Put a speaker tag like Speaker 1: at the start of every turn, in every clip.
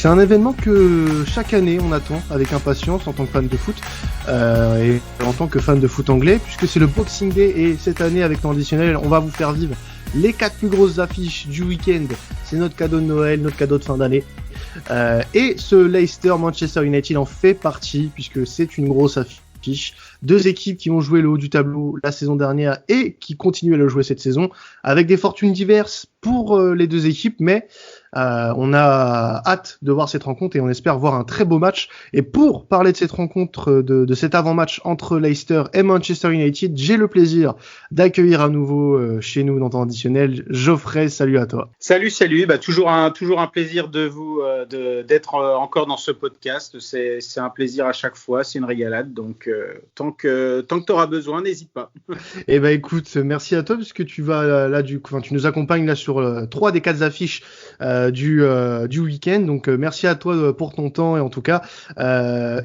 Speaker 1: C'est un événement que chaque année on attend avec impatience en tant que fan de foot et en tant que fan de foot anglais, puisque c'est le Boxing Day et cette année avec temps additionnel on va vous faire vivre les 4 plus grosses affiches du week-end. C'est notre cadeau de Noël, notre cadeau de fin d'année. Et ce Leicester-Manchester United en fait partie, puisque c'est une grosse affiche. Deux équipes qui ont joué le haut du tableau la saison dernière et qui continuent à le jouer cette saison, avec des fortunes diverses pour les deux équipes, mais on a hâte de voir cette rencontre et on espère voir un très beau match. Et pour parler de cette rencontre, de cet avant-match entre Leicester et Manchester United, j'ai le plaisir d'accueillir à nouveau chez nous dans temps additionnel Geoffrey. Salut à toi.
Speaker 2: Salut. Toujours un plaisir d'être encore dans ce podcast. C'est un plaisir à chaque fois, c'est une régalade. Donc tant que tu auras besoin, n'hésite pas.
Speaker 1: Eh ben écoute, merci à toi puisque tu vas tu nous accompagnes là sur 3 des 4 affiches du week-end. Donc merci à toi pour ton temps et en tout cas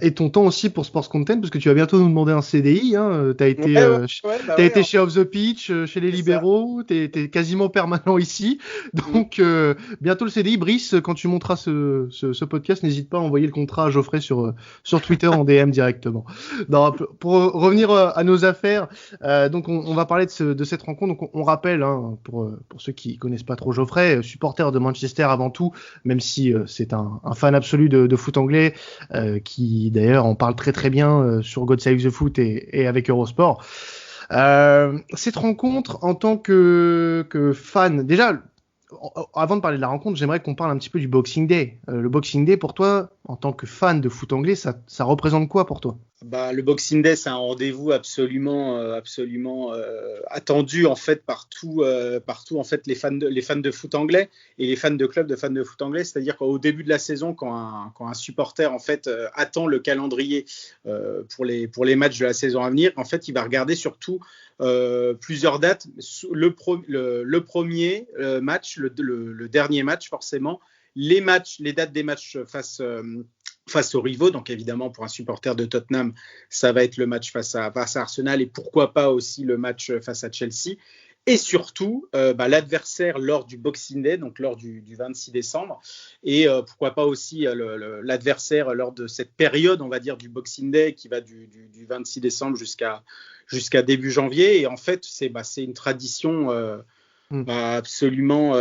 Speaker 1: et ton temps aussi pour Sports Content parce que tu vas bientôt nous demander un CDI. T'as été chez Off the Pitch, chez les Libéraux, t'es quasiment permanent ici. Donc bientôt le CDI. Brice, quand tu monteras ce podcast, n'hésite pas à envoyer le contrat à Geoffrey sur Twitter en DM directement. Non, pour revenir à nos affaires, donc on va parler de cette rencontre. Donc on rappelle pour ceux qui connaissent pas trop Geoffrey, supporter de Manchester avant tout, même si c'est un fan absolu de foot anglais, qui d'ailleurs en parle très très bien sur God Save the Foot et avec Eurosport. Cette rencontre en tant que fan, déjà avant de parler de la rencontre, j'aimerais qu'on parle un petit peu du Boxing Day. Le Boxing Day pour toi, en tant que fan de foot anglais, ça représente quoi pour toi ?
Speaker 2: Le Boxing Day, c'est un rendez-vous absolument attendu en fait partout en fait les fans de foot anglais et les fans de clubs de fans de foot anglais. C'est-à-dire qu'au début de la saison, quand un supporter en fait attend le calendrier pour les matchs de la saison à venir, en fait, il va regarder surtout plusieurs dates. Le premier match, le dernier match forcément, les dates des matchs face aux rivaux. Donc évidemment pour un supporter de Tottenham, ça va être le match face à Arsenal et pourquoi pas aussi le match face à Chelsea. Et surtout l'adversaire lors du Boxing Day, donc lors du 26 décembre, et pourquoi pas aussi l'adversaire lors de cette période, on va dire, du Boxing Day qui va du 26 décembre jusqu'à début janvier. Et en fait, c'est une tradition absolument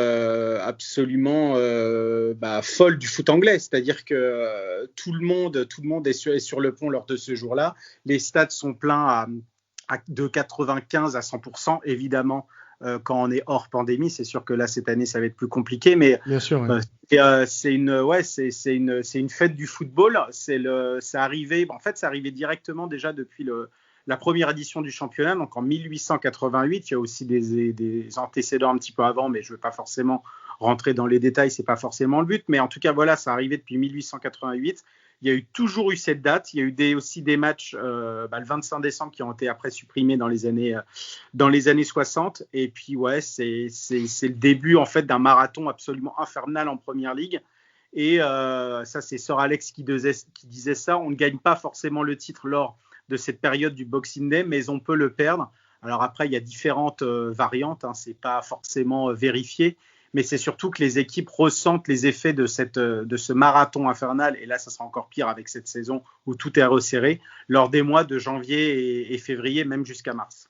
Speaker 2: folle du foot anglais. C'est-à-dire que tout le monde est sur le pont lors de ce jour-là. Les stades sont pleins de 95 à 100%, évidemment, quand on est hors pandémie. C'est sûr que là, cette année, ça va être plus compliqué, mais
Speaker 1: bien sûr, ouais.
Speaker 2: C'est une fête du football. C'est arrivé directement déjà depuis la première édition du championnat, donc en 1888. Il y a aussi des antécédents un petit peu avant, mais je ne veux pas forcément rentrer dans les détails, ce n'est pas forcément le but. Mais en tout cas, voilà, ça arrivé depuis 1888. Il y a toujours eu cette date. Il y a eu aussi des matchs le 25 décembre qui ont été après supprimés dans les années 60. Et puis, ouais, c'est le début en fait d'un marathon absolument infernal en Première Ligue. Et ça, c'est Sir Alex qui disait ça. On ne gagne pas forcément le titre lors de cette période du Boxing Day, mais on peut le perdre. Alors après, il y a différentes variantes. C'est pas forcément vérifié. Mais c'est surtout que les équipes ressentent les effets de ce marathon infernal, et là ça sera encore pire avec cette saison où tout est resserré, lors des mois de janvier et février, même jusqu'à mars.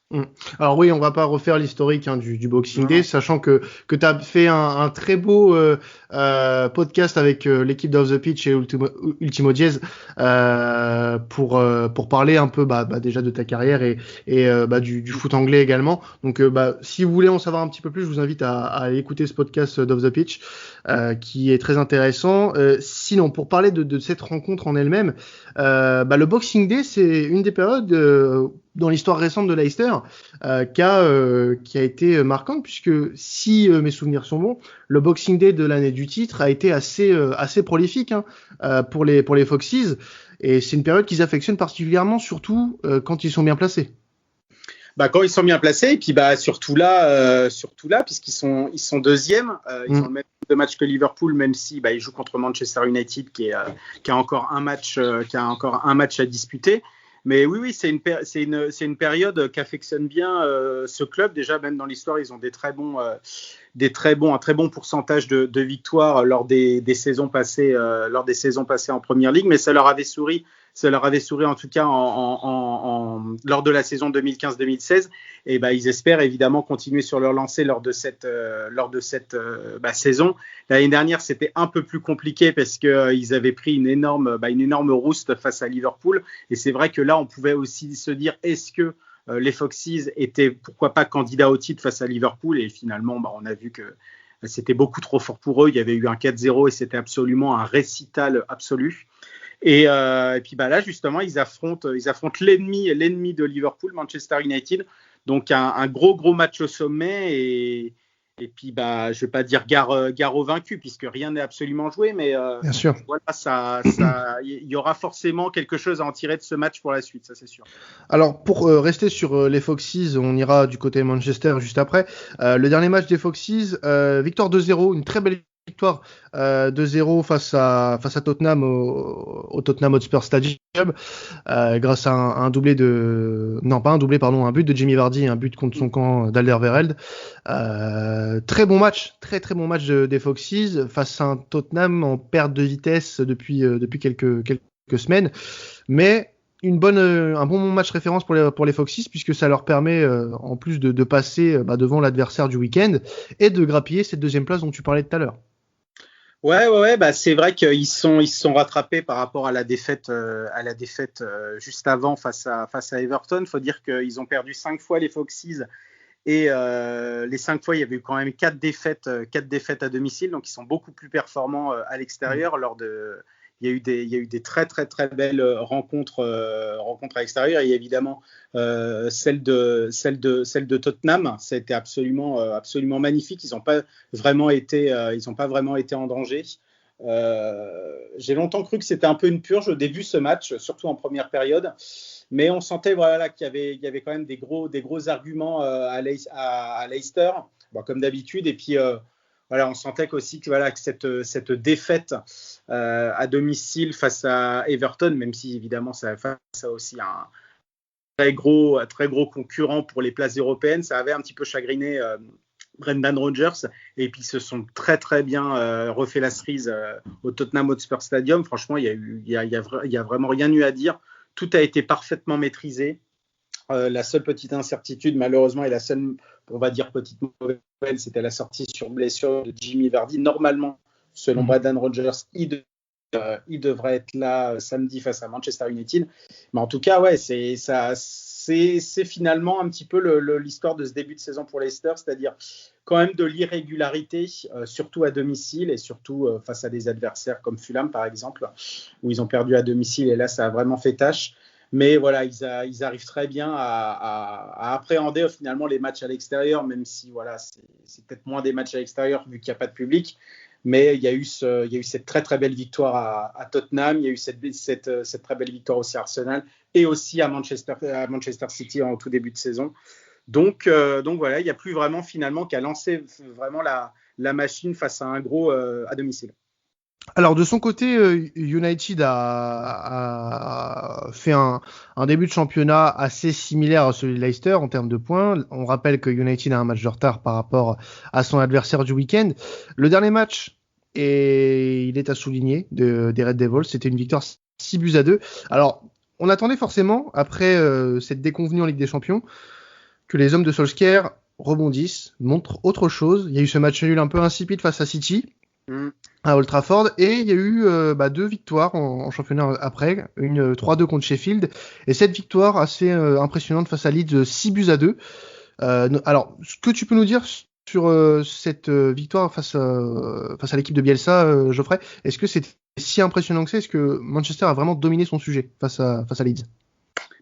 Speaker 1: Alors oui, on va pas refaire l'historique du Boxing Day, sachant que tu as fait un très beau podcast avec l'équipe d'Off the Pitch et Ultimo Diez pour parler un peu déjà de ta carrière et du foot anglais également. Donc si vous voulez en savoir un petit peu plus, je vous invite à écouter ce podcast d'Off the Pitch qui est très intéressant. Sinon, pour parler de cette rencontre en elle-même, le Boxing Day, c'est une des périodes dans l'histoire récente de Leicester qui a été marquante, puisque si mes souvenirs sont bons, le Boxing Day de l'année du titre a été assez prolifique pour les Foxes, et c'est une période qu'ils affectionnent particulièrement, surtout quand ils sont bien placés.
Speaker 2: Quand ils sont bien placés, et puis surtout là, puisqu'ils sont deuxièmes, ils ont le même nombre de matchs que Liverpool, même si ils jouent contre Manchester United qui a encore un match à disputer. Mais oui, c'est une période qu'affectionne bien ce club. Déjà, même dans l'histoire, ils ont des très bons un très bon pourcentage de victoires lors des saisons passées en Première Ligue, mais ça leur avait souri en tout cas lors de la saison 2015-2016. Et ils espèrent évidemment continuer sur leur lancée lors de cette saison. L'année dernière, c'était un peu plus compliqué parce qu'ils avaient pris une énorme rouste face à Liverpool. Et c'est vrai que là, on pouvait aussi se dire, est-ce que les Foxes étaient pourquoi pas candidats au titre face à Liverpool, et finalement on a vu que c'était beaucoup trop fort pour eux. Il y avait eu un 4-0 et c'était absolument un récital absolu. Et puis là justement ils affrontent l'ennemi de Liverpool, Manchester United, donc un gros match au sommet. Et puis je vais pas dire gare au vaincu puisque rien n'est absolument joué, mais
Speaker 1: bien sûr,
Speaker 2: voilà, il y aura forcément quelque chose à en tirer de ce match pour la suite, ça c'est sûr.
Speaker 1: Alors pour rester sur les Foxes, on ira du côté de Manchester juste après. Le dernier match des Foxes, victoire 2-0, une très belle victoire 2-0 face à Tottenham au Tottenham Hotspur Stadium, grâce à un but de Jamie Vardy et un but contre son camp d'Alderweireld. Très bon match des Foxes face à un Tottenham en perte de vitesse depuis quelques semaines, mais un bon match référence pour les Foxes, puisque ça leur permet en plus de passer devant l'adversaire du week-end et de grappiller cette deuxième place dont tu parlais tout à l'heure.
Speaker 2: Ouais, c'est vrai qu'ils se sont rattrapés par rapport à la défaite juste avant face à Everton. Il faut dire qu'ils ont perdu 5 fois les Foxes, et les 5 fois il y avait eu quand même 4 défaites à domicile, donc ils sont beaucoup plus performants à l'extérieur. Il y a eu des très très très belles rencontres à l'extérieur. Il y a évidemment celle de Tottenham, ça a été absolument magnifique. Ils n'ont pas vraiment été en danger. J'ai longtemps cru que c'était un peu une purge au début ce match, surtout en première période, mais on sentait qu'il y avait quand même des gros arguments à Leicester, comme d'habitude. Et puis on sentait aussi que cette défaite à domicile face à Everton, même si évidemment ça face à aussi un très gros concurrent pour les places européennes, ça avait un petit peu chagriné Brendan Rodgers. Et puis ils se sont très très bien refait la cerise au Tottenham Hotspur Stadium. Franchement, il y a vraiment rien eu à dire. Tout a été parfaitement maîtrisé. La seule petite incertitude, malheureusement, et la seule, on va dire, petite mauvaise nouvelle, c'était la sortie sur blessure de Jamie Vardy. Normalement, selon Brendan Rodgers, il devrait être là samedi face à Manchester United. Mais en tout cas, c'est finalement un petit peu l'histoire de ce début de saison pour Leicester, c'est-à-dire quand même de l'irrégularité, surtout à domicile et surtout face à des adversaires comme Fulham, par exemple, où ils ont perdu à domicile, et là, ça a vraiment fait tâche. Mais voilà, ils arrivent très bien à appréhender finalement les matchs à l'extérieur, même si c'est peut-être moins des matchs à l'extérieur vu qu'il n'y a pas de public. Mais il y a eu cette très très belle victoire à Tottenham, il y a eu cette très belle victoire aussi à Arsenal et aussi à Manchester City en tout début de saison. Donc voilà, il n'y a plus vraiment finalement qu'à lancer vraiment la machine face à un gros à domicile.
Speaker 1: Alors de son côté, United a fait un début de championnat assez similaire à celui de Leicester en termes de points. On rappelle que United a un match de retard par rapport à son adversaire du week-end. Le dernier match, il est à souligner, des Red Devils, c'était une victoire 6-2. Alors on attendait forcément, après cette déconvenue en Ligue des Champions, que les hommes de Solskjaer rebondissent, montrent autre chose. Il y a eu ce match nul un peu insipide face à City. À Old Trafford, et il y a eu 2 victoires en championnat après, une 3-2 contre Sheffield, et cette victoire assez impressionnante face à Leeds, 6-2. Alors, ce que tu peux nous dire sur cette victoire face à l'équipe de Bielsa, Geoffrey, est-ce que c'était si impressionnant que c'est? Est-ce que Manchester a vraiment dominé son sujet face à Leeds?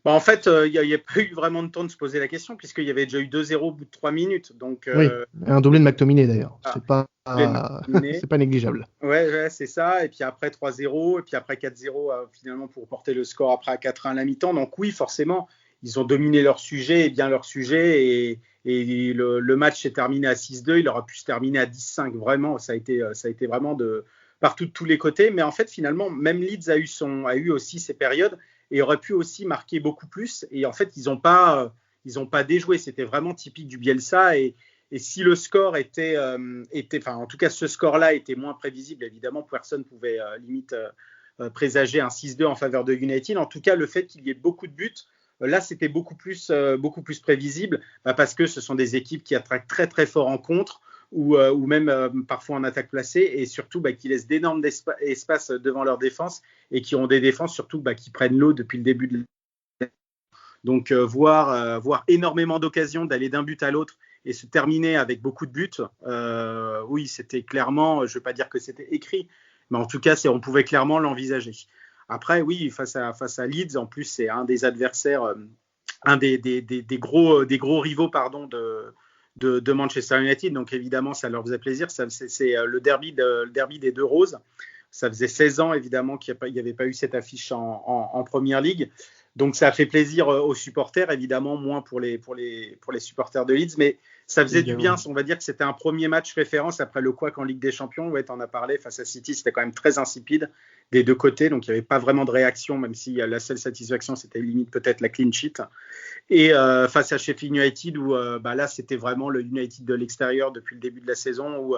Speaker 2: En fait, il n'y a pas eu vraiment de temps de se poser la question, puisqu'il y avait déjà eu 2-0 au bout de 3 minutes. Donc,
Speaker 1: oui, un doublé de McTominay d'ailleurs. C'est pas négligeable.
Speaker 2: Ouais, c'est ça. Et puis après 3-0, et puis après 4-0, finalement, pour porter le score après à 4-1 à la mi-temps. Donc oui, forcément, ils ont dominé leur sujet, et bien leur sujet. Et le match s'est terminé à 6-2. Il aurait pu se terminer à 10-5. Vraiment, ça a été vraiment partout de tous les côtés. Mais en fait, finalement, même Leeds a eu aussi ses périodes et aurait pu aussi marquer beaucoup plus. Et en fait, ils n'ont pas déjoué. C'était vraiment typique du Bielsa. Et Et si le score était, enfin en tout cas ce score-là était moins prévisible, évidemment personne ne pouvait limite présager un 6-2 en faveur de United. En tout cas, le fait qu'il y ait beaucoup de buts, là c'était beaucoup plus prévisible, parce que ce sont des équipes qui attaquent très très fort en contre ou même parfois en attaque placée, et surtout qui laissent d'énormes espaces devant leur défense et qui ont des défenses surtout qui prennent l'eau depuis le début de donc voir énormément d'occasions d'aller d'un but à l'autre et se terminer avec beaucoup de buts, oui, c'était clairement, je ne veux pas dire que c'était écrit, mais en tout cas, on pouvait clairement l'envisager. Après, oui, face à Leeds, en plus, c'est un des adversaires, un des gros rivaux de Manchester United, donc évidemment, ça leur faisait plaisir. C'est le derby des deux roses. Ça faisait 16 ans, évidemment, qu'il n'y avait pas eu cette affiche en Premier League. Donc ça a fait plaisir aux supporters, évidemment moins pour les supporters de Leeds, mais ça faisait du bien. On va dire que c'était un premier match référence après le couac en Ligue des Champions. Ouais, tu en as parlé, face à City, c'était quand même très insipide des deux côtés, donc il n'y avait pas vraiment de réaction, même si la seule satisfaction, c'était limite peut-être la clean sheet. Et face à Sheffield United, où là, c'était vraiment le United de l'extérieur depuis le début de la saison, où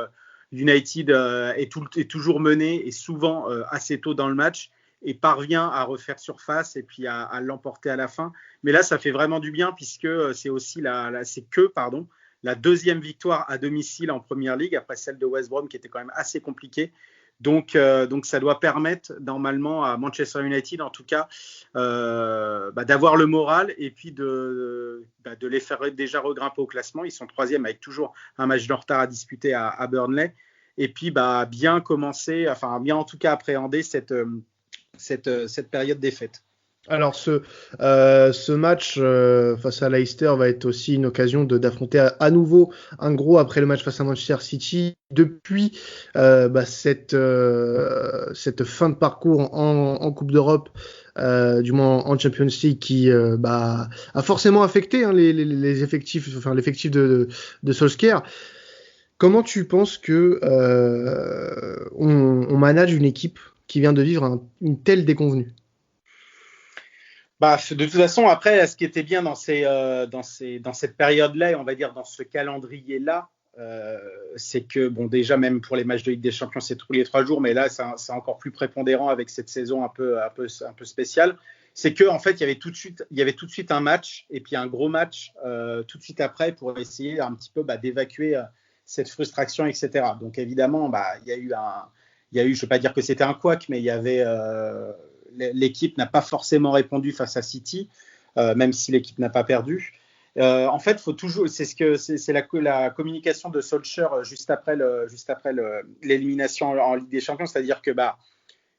Speaker 2: United est toujours mené et souvent assez tôt dans le match, et parvient à refaire surface et puis à l'emporter à la fin. Mais là, ça fait vraiment du bien, puisque c'est aussi la deuxième victoire à domicile en Premier League, après celle de West Brom qui était quand même assez compliquée. Donc ça doit permettre normalement à Manchester United, en tout cas, d'avoir le moral et puis de les faire déjà regrimper au classement. Ils sont troisième avec toujours un match de retard à disputer à Burnley. Et puis bien commencer, enfin bien en tout cas appréhender cette période des fêtes.
Speaker 1: Alors ce match face à Leicester va être aussi une occasion d'affronter à nouveau un gros après le match face à Manchester City. Depuis cette fin de parcours en Coupe d'Europe, du moins en Champions League, qui a forcément affecté les effectifs, enfin l'effectif de Solskjaer. Comment tu penses que on manage une équipe qui vient de vivre une telle déconvenue?
Speaker 2: De toute façon, après, ce qui était bien dans cette période-là, et on va dire dans ce calendrier-là, c'est que, bon, déjà, même pour les matchs de Ligue des Champions, c'est tous les 3 jours, mais là, c'est encore plus prépondérant avec cette saison un peu spéciale. C'est qu'en fait, il y avait tout de suite un match, et puis un gros match tout de suite après, pour essayer un petit peu d'évacuer cette frustration, etc. Donc, évidemment, il y a eu, je ne vais pas dire que c'était un couac, mais il y avait... l'équipe n'a pas forcément répondu face à City, même si l'équipe n'a pas perdu. En fait, faut toujours, c'est la communication de Solskjaer juste après l'élimination en Ligue des Champions, c'est-à-dire que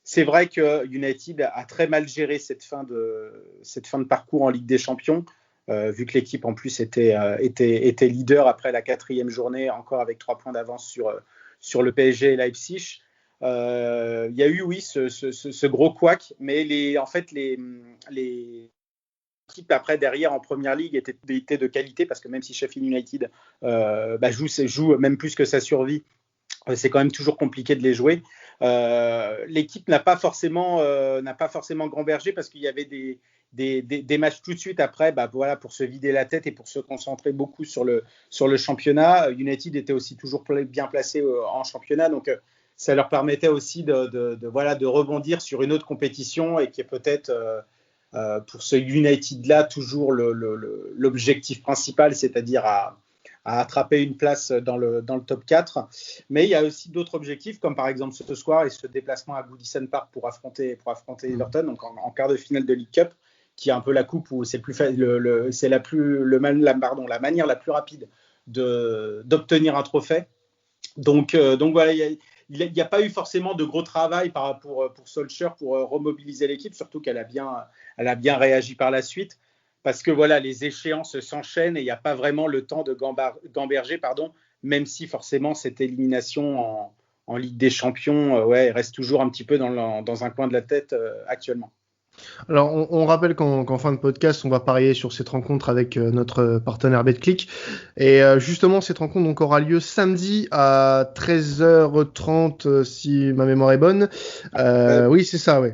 Speaker 2: c'est vrai que United a très mal géré cette fin de parcours en Ligue des Champions, vu que l'équipe en plus était leader après la 4e journée, encore avec 3 points d'avance sur le PSG et Leipzig. Il y a eu, oui, ce gros couac, mais les équipes après derrière en Première Ligue étaient de qualité, parce que même si Sheffield United joue même plus que sa survie, c'est quand même toujours compliqué de les jouer. L'équipe n'a pas forcément grand-bergé, parce qu'il y avait des matchs tout de suite après, pour se vider la tête et pour se concentrer beaucoup sur le championnat. United était aussi toujours bien placé en championnat, donc ça leur permettait aussi de rebondir sur une autre compétition, et qui est peut-être pour ce United-là toujours l'objectif principal, c'est-à-dire à attraper une place dans le top 4. Mais il y a aussi d'autres objectifs, comme par exemple ce soir et ce déplacement à Goodison Park pour affronter Everton, donc en quart de finale de League Cup, qui est un peu la coupe où c'est la manière la plus rapide d'obtenir un trophée. Donc voilà, il n'y a pas eu forcément de gros travail pour Solskjaer pour remobiliser l'équipe, surtout qu'elle a bien réagi par la suite, parce que voilà, les échéances s'enchaînent et il n'y a pas vraiment le temps de gamberger, même si forcément cette élimination en Ligue des Champions reste toujours un petit peu dans un coin de la tête actuellement.
Speaker 1: Alors, on rappelle qu'en fin de podcast, on va parier sur cette rencontre avec notre partenaire BetClick. Et justement, cette rencontre donc aura lieu samedi à 13h30, si ma mémoire est bonne. Oui, c'est ça, ouais.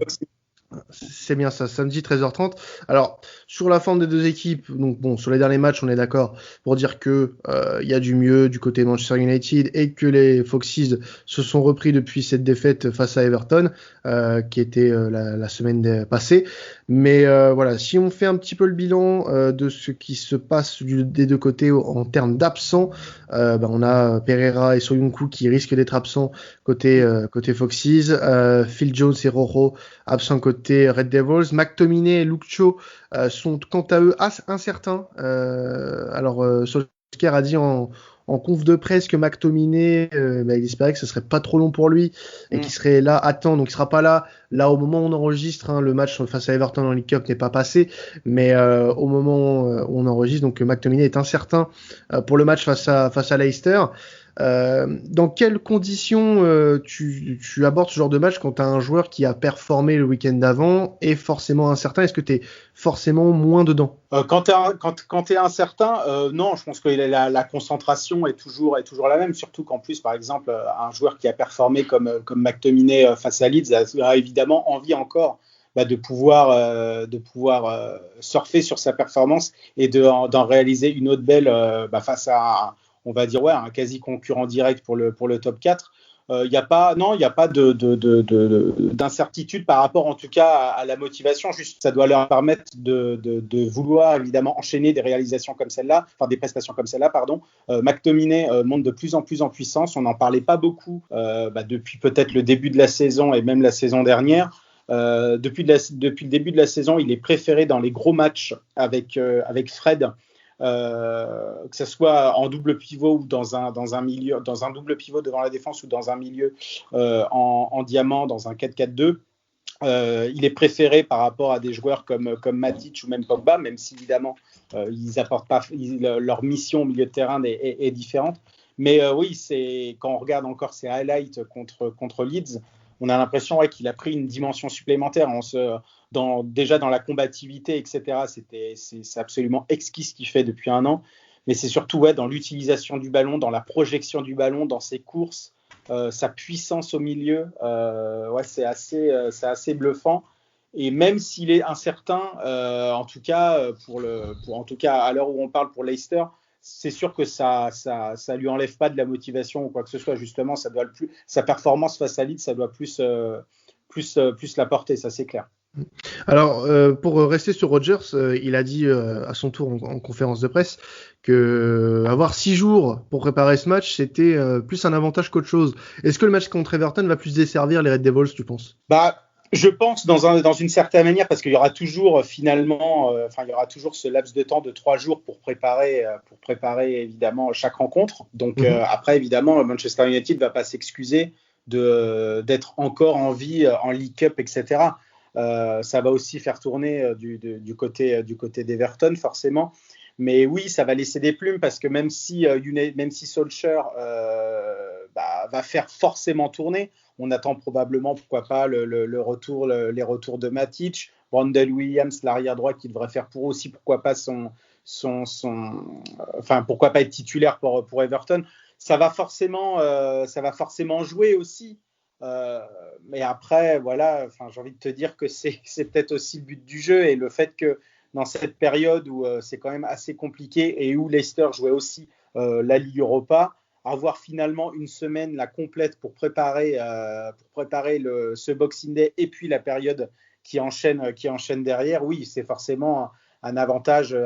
Speaker 1: C'est bien ça, samedi 13h30. Alors, sur la forme des deux équipes, donc bon, sur les derniers matchs, on est d'accord pour dire que il y a du mieux du côté de Manchester United et que les Foxes se sont repris depuis cette défaite face à Everton, qui était la semaine passée. Mais voilà, si on fait un petit peu le bilan de ce qui se passe des deux côtés en termes d'absents, on a Pereira et Soyuncu qui risquent d'être absents côté Foxes, Phil Jones et Rojo absents côté Red Devils. McTominay et Luke Shaw sont quant à eux incertains. Solskjaer a dit en conf de presse que McTominay, il espérait que ce serait pas trop long pour lui et qu'il serait là à temps. Donc il sera pas là au moment où on enregistre. Le match face à Everton en League Cup n'est pas passé, mais au moment où on enregistre, donc McTominay est incertain pour le match face à Leicester. Dans quelles conditions tu abordes ce genre de match quand tu as un joueur qui a performé le week-end d'avant et forcément incertain? Est-ce que tu es forcément moins dedans?
Speaker 2: Quand tu es incertain, non, je pense que la concentration est toujours la même, surtout qu'en plus, par exemple, un joueur qui a performé comme McTominay face à Leeds a évidemment envie encore de pouvoir surfer sur sa performance et d'en réaliser une autre belle face à on va dire un quasi concurrent direct pour le top 4. Il n'y a pas d'incertitude par rapport en tout cas à la motivation. Juste, ça doit leur permettre de vouloir évidemment enchaîner des réalisations comme celle-là, enfin des prestations comme celle-là, pardon. McTominay monte de plus en plus en puissance. On n'en parlait pas beaucoup depuis peut-être le début de la saison et même la saison dernière. Depuis le début de la saison, il est préféré dans les gros matchs avec Fred. Que ce soit en double pivot ou dans un milieu, dans un double pivot devant la défense ou dans un milieu en diamant, dans un 4-4-2. Il est préféré par rapport à des joueurs comme Matic ou même Pogba, même si évidemment ils apportent pas, leur mission au milieu de terrain est différente. Mais oui, quand on regarde encore ses highlights contre Leeds, on a l'impression qu'il a pris une dimension supplémentaire. Déjà dans la combativité, etc. C'est absolument exquis ce qu'il fait depuis un an. Mais c'est surtout dans l'utilisation du ballon, dans la projection du ballon, dans ses courses, sa puissance au milieu. C'est assez bluffant. Et même s'il est incertain, en tout cas à l'heure où on parle pour Leicester, c'est sûr que ça lui enlève pas de la motivation ou quoi que ce soit. Justement, sa performance face à Leeds, ça doit plus la porter, ça c'est clair.
Speaker 1: Alors, pour rester sur Rodgers, il a dit à son tour en conférence de presse que avoir 6 jours pour préparer ce match, c'était plus un avantage qu'autre chose. Est-ce que le match contre Everton va plus desservir les Red Devils, tu penses?
Speaker 2: Je pense dans une certaine manière, parce qu'il y aura toujours il y aura toujours ce laps de temps de 3 jours pour préparer évidemment chaque rencontre. Donc après évidemment Manchester United va pas s'excuser d'être encore en vie en League Cup, etc. Ça va aussi faire tourner du côté d'Everton forcément. Mais oui, ça va laisser des plumes parce que même si Solskjaer va faire forcément tourner, on attend probablement, pourquoi pas, les retours de Matic, Brandon Williams, l'arrière droit qui devrait faire pour aussi, pourquoi pas pourquoi pas être titulaire pour Everton. Ça va forcément jouer aussi. Mais après, voilà, j'ai envie de te dire que c'est peut-être aussi le but du jeu et le fait que dans cette période où c'est quand même assez compliqué et où Leicester jouait aussi la Ligue Europa, avoir finalement une semaine complète pour préparer ce Boxing Day et puis la période qui enchaîne derrière, oui, c'est forcément un avantage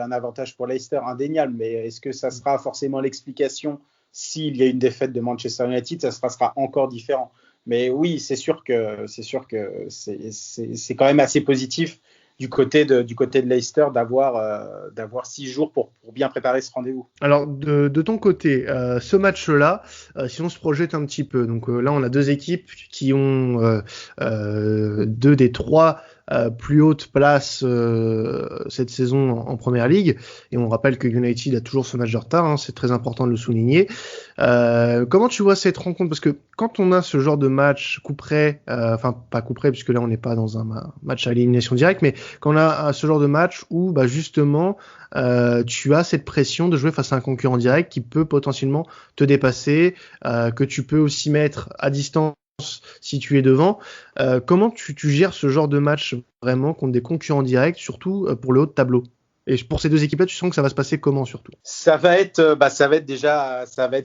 Speaker 2: pour Leicester indéniable. Mais est-ce que ça sera forcément l'explication s'il y a une défaite de Manchester United? Ça sera encore différent. Mais oui, c'est sûr que c'est quand même assez positif du côté de Leicester d'avoir 6 jours pour bien préparer ce rendez-vous.
Speaker 1: Alors de ton côté, ce match-là, si on se projette un petit peu, donc là on a 2 équipes qui ont 2 des 3 plus haute place cette saison en Première Ligue, et on rappelle que United a toujours ce match de retard, c'est très important de le souligner. Comment tu vois cette rencontre? Parce que quand on a ce genre de match coup près, pas coup près puisque là on n'est pas dans un match à élimination directe, mais quand on a ce genre de match où justement tu as cette pression de jouer face à un concurrent direct qui peut potentiellement te dépasser, que tu peux aussi mettre à distance si tu es devant. Comment tu gères ce genre de match vraiment contre des concurrents directs, surtout pour le haut de tableau? Et pour ces deux équipes-là, tu sens que ça va se passer comment surtout?
Speaker 2: Ça va être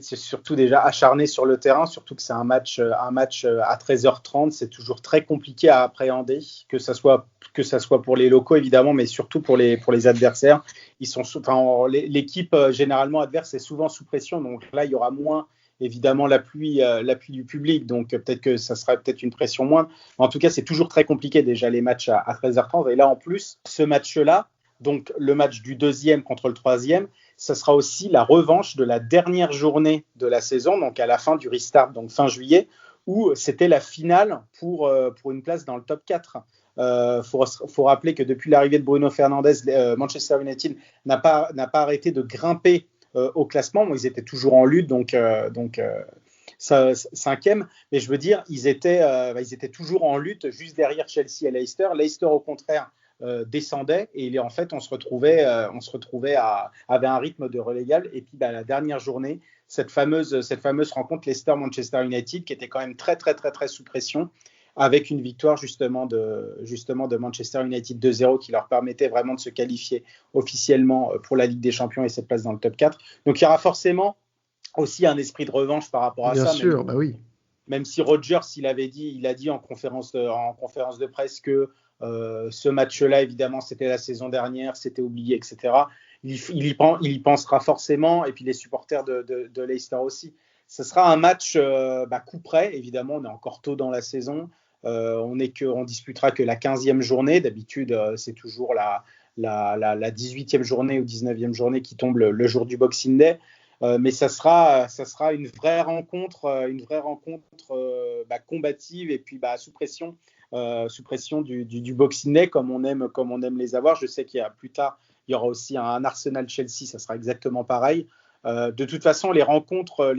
Speaker 2: c'est surtout déjà acharné sur le terrain, surtout que c'est un match à 13h30, c'est toujours très compliqué à appréhender, que ça soit pour les locaux évidemment, mais surtout pour les adversaires. L'équipe généralement adverse est souvent sous pression, donc là il y aura moins évidemment l'appui du public, donc peut-être que ça sera peut-être une pression moindre. En tout cas, c'est toujours très compliqué déjà les matchs à 13h30, et là en plus ce match-là. Donc le match du deuxième contre le troisième, ça sera aussi la revanche de la dernière journée de la saison, donc à la fin du restart, donc fin juillet, où c'était la finale pour une place dans le top 4. Faut rappeler que depuis l'arrivée de Bruno Fernandes, Manchester United n'a pas arrêté de grimper au classement. Bon, ils étaient toujours en lutte, donc cinquième, mais je veux dire, ils étaient toujours en lutte juste derrière Chelsea et Leicester. Leicester, au contraire, descendait, et en fait on se retrouvait avait un rythme de relégable. Et puis la dernière journée, cette fameuse rencontre Leicester-Manchester United, qui était quand même très très très très sous pression, avec une victoire justement de Manchester United 2-0, qui leur permettait vraiment de se qualifier officiellement pour la Ligue des Champions et cette place dans le top 4. Donc il y aura forcément aussi un esprit de revanche par rapport à
Speaker 1: Bien
Speaker 2: ça.
Speaker 1: sûr, bah oui.
Speaker 2: Même si Rodgers, il a dit en conférence de presse que ce match-là, évidemment, c'était la saison dernière, c'était oublié, etc. Il y pensera forcément, et puis les supporters de Leicester aussi. Ce sera un match coup près, évidemment, on est encore tôt dans la saison. On disputera que la 15e journée. D'habitude, c'est toujours la 18e journée ou 19e journée qui tombe le jour du Boxing Day. Mais ça sera une vraie rencontre combative, et puis sous pression du Boxing Day, comme on aime les avoir. Je sais qu'il y a plus tard, il y aura aussi un Arsenal-Chelsea, ça sera exactement pareil. De toute façon, les rencontres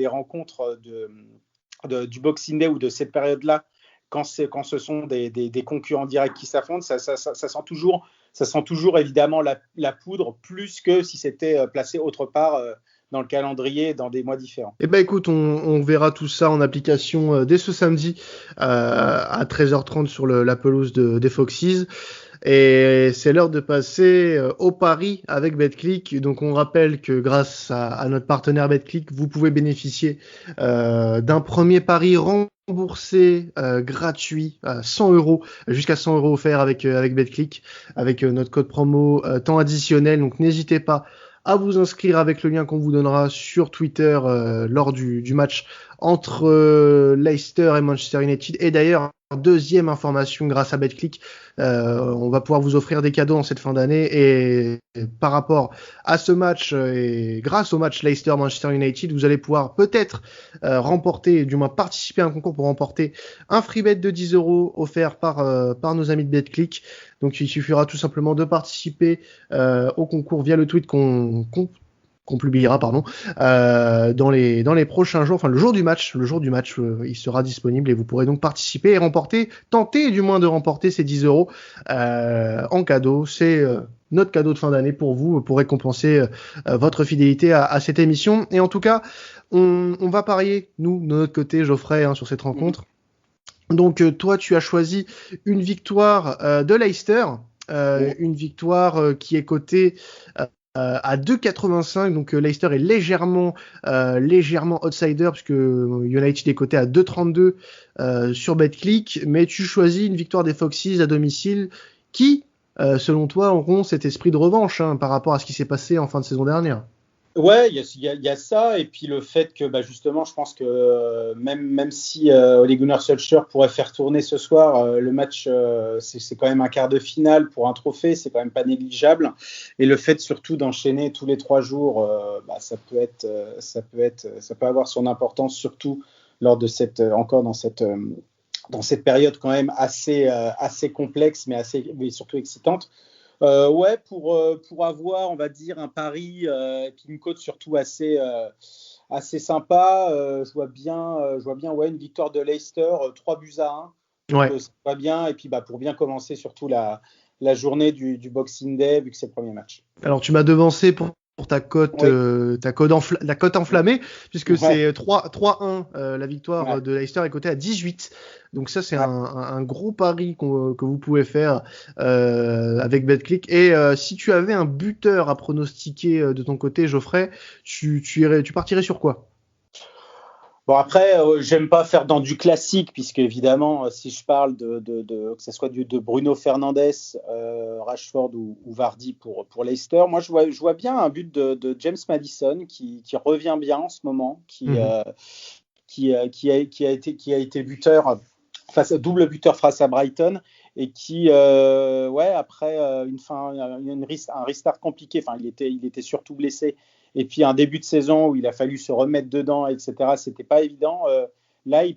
Speaker 2: du Boxing Day ou de cette période-là, quand ce sont des concurrents directs qui s'affrontent, ça sent toujours évidemment la poudre, plus que si c'était placé autre part dans le calendrier dans des mois différents.
Speaker 1: Eh ben écoute, on verra tout ça en application dès ce samedi à 13h30 sur la pelouse des Foxes. Et c'est l'heure de passer au pari avec BetClick. Donc on rappelle que grâce à notre partenaire BetClick, vous pouvez bénéficier d'un premier pari remboursé gratuit à 100 €, jusqu'à 100 € offerts avec BetClick, avec notre code promo temps additionnel. Donc n'hésitez pas à vous inscrire avec le lien qu'on vous donnera sur Twitter lors du match entre Leicester et Manchester United. Et d'ailleurs, deuxième information, grâce à BetClick, on va pouvoir vous offrir des cadeaux en cette fin d'année, et par rapport à ce match et grâce au match Leicester-Manchester United, vous allez pouvoir peut-être remporter, du moins participer à un concours pour remporter un free bet de 10 € offert par nos amis de BetClick. Donc il suffira tout simplement de participer au concours via le tweet qu'on publiera dans les prochains jours, enfin le jour du match, il sera disponible, et vous pourrez donc participer et tenter du moins de remporter ces 10 € en cadeau. C'est notre cadeau de fin d'année pour vous, pour récompenser votre fidélité à cette émission. Et en tout cas, on va parier, nous, de notre côté, Geoffrey, sur cette rencontre. Donc toi, tu as choisi une victoire de Leicester, une victoire qui est cotée à 2,85. Donc Leicester est légèrement outsider, puisque United est coté à 2,32 sur BetClick. Mais tu choisis une victoire des Foxes à domicile qui, selon toi, auront cet esprit de revanche par rapport à ce qui s'est passé en fin de saison dernière.
Speaker 2: Ouais, il y a ça, et puis le fait que justement, je pense que même si Ole Gunnar Solskjaer pourrait faire tourner ce soir, le match, c'est quand même un quart de finale pour un trophée, c'est quand même pas négligeable. Et le fait surtout d'enchaîner tous les 3 jours, ça peut avoir son importance, surtout lors de dans cette période quand même assez complexe, mais surtout excitante. Pour avoir, on va dire, un pari et puis une cote surtout assez sympa, je vois bien une victoire de Leicester, 3-1.
Speaker 1: Ouais.
Speaker 2: Ça va bien, et puis pour bien commencer surtout la journée du Boxing Day, vu que c'est le premier match.
Speaker 1: Alors tu m'as devancé pour ta cote, la cote enflammée, puisque c'est 3-1 la victoire de Leicester est cotée à 18. Donc ça c'est un gros pari que vous pouvez faire avec Betclic. Et si tu avais un buteur à pronostiquer de ton côté, Geoffrey, tu partirais sur quoi?
Speaker 3: Bon, après, j'aime pas faire dans du classique, puisque évidemment, si je parle que ce soit de Bruno Fernandes, Rashford ou Vardy pour Leicester, moi je vois bien un but de James Maddison qui revient bien en ce moment, qui a été buteur, double buteur face à Brighton, et qui après un restart compliqué, enfin il était surtout blessé. Et puis un début de saison où il a fallu se remettre dedans, etc. C'était pas évident. Là, il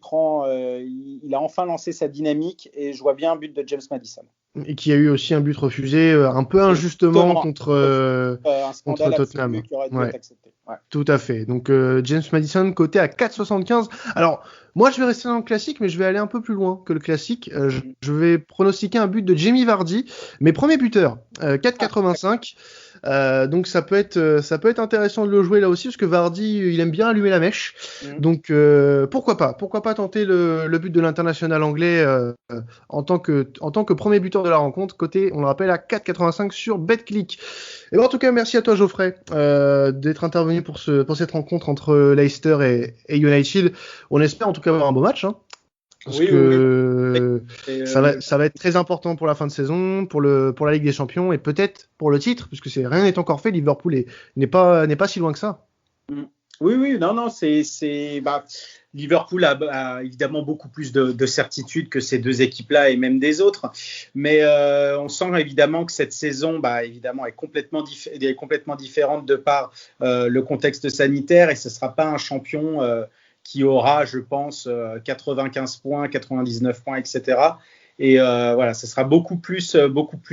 Speaker 3: a enfin lancé sa dynamique et je vois bien un but de James Maddison.
Speaker 1: Et qui a eu aussi un but refusé un peu injustement contre Tottenham.
Speaker 3: Qui aurait dû être accepté. Ouais.
Speaker 1: Tout à fait. Donc James Maddison coté à 4,75. Alors moi je vais rester dans le classique, mais je vais aller un peu plus loin que le classique. Je vais pronostiquer un but de Jamie Vardy, mes premiers buteurs, 4,85. Donc ça peut être intéressant de le jouer là aussi, parce que Vardy il aime bien allumer la mèche. Donc pourquoi pas tenter le but de l'international anglais en tant que premier buteur de la rencontre, côté, on le rappelle, à 4,85 sur Betclic. Et bon, en tout cas, merci à toi Geoffrey d'être intervenu pour cette rencontre entre Leicester et United. On espère en tout cas avoir un beau match, hein. Parce que ça va être très important pour la fin de saison, pour la Ligue des Champions et peut-être pour le titre, puisque rien n'est encore fait. Liverpool n'est pas si loin que ça.
Speaker 2: Oui, non, Liverpool a évidemment beaucoup plus de certitude que ces deux équipes-là et même des autres, mais on sent évidemment que cette saison, évidemment, est complètement différente de par le contexte sanitaire, et ce ne sera pas un champion qui aura, je pense, 95 points, 99 points, etc. Et ce sera beaucoup plus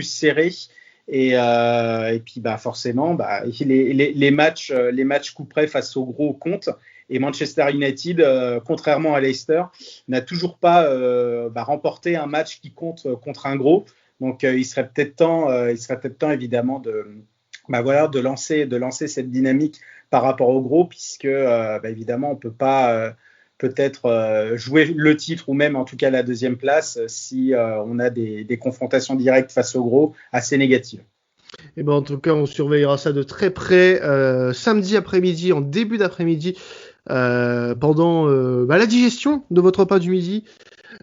Speaker 2: serré. Et puis forcément, les matchs coup près face aux gros comptent. Et Manchester United, contrairement à Leicester, n'a toujours pas remporté un match qui compte contre un gros. Donc il serait peut-être temps évidemment de lancer cette dynamique par rapport au gros, puisque évidemment on peut pas peut-être jouer le titre ou même en tout cas la deuxième place si on a des confrontations directes face au gros assez négatives.
Speaker 1: Et en tout cas, on surveillera ça de très près samedi après-midi, en début d'après-midi, pendant la digestion de votre repas du midi.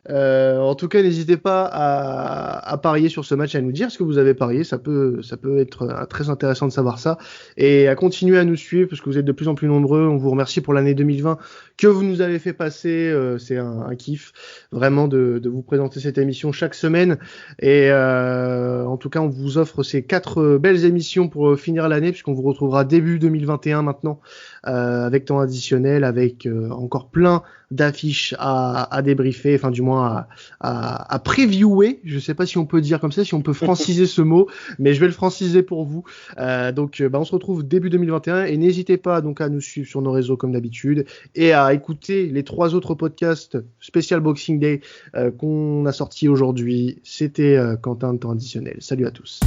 Speaker 1: En tout cas, n'hésitez pas à parier sur ce match, à nous dire ce que vous avez parié. Ça peut être très intéressant de savoir ça, et à continuer à nous suivre parce que vous êtes de plus en plus nombreux. On vous remercie pour l'année 2020 que vous nous avez fait passer. C'est un kiff vraiment de vous présenter cette émission chaque semaine, et en tout cas on vous offre ces 4 belles émissions pour finir l'année, puisqu'on vous retrouvera début 2021 maintenant, avec temps additionnel, avec encore plein d'affiches à débriefer, enfin du moins à previewer. Je sais pas si on peut dire comme ça, si on peut franciser ce mot, mais je vais le franciser pour vous. Donc on se retrouve début 2021, et n'hésitez pas donc à nous suivre sur nos réseaux comme d'habitude, et à écouter les 3 autres podcasts spécial Boxing Day qu'on a sortis aujourd'hui. C'était Quentin de temps additionnel. Salut à tous.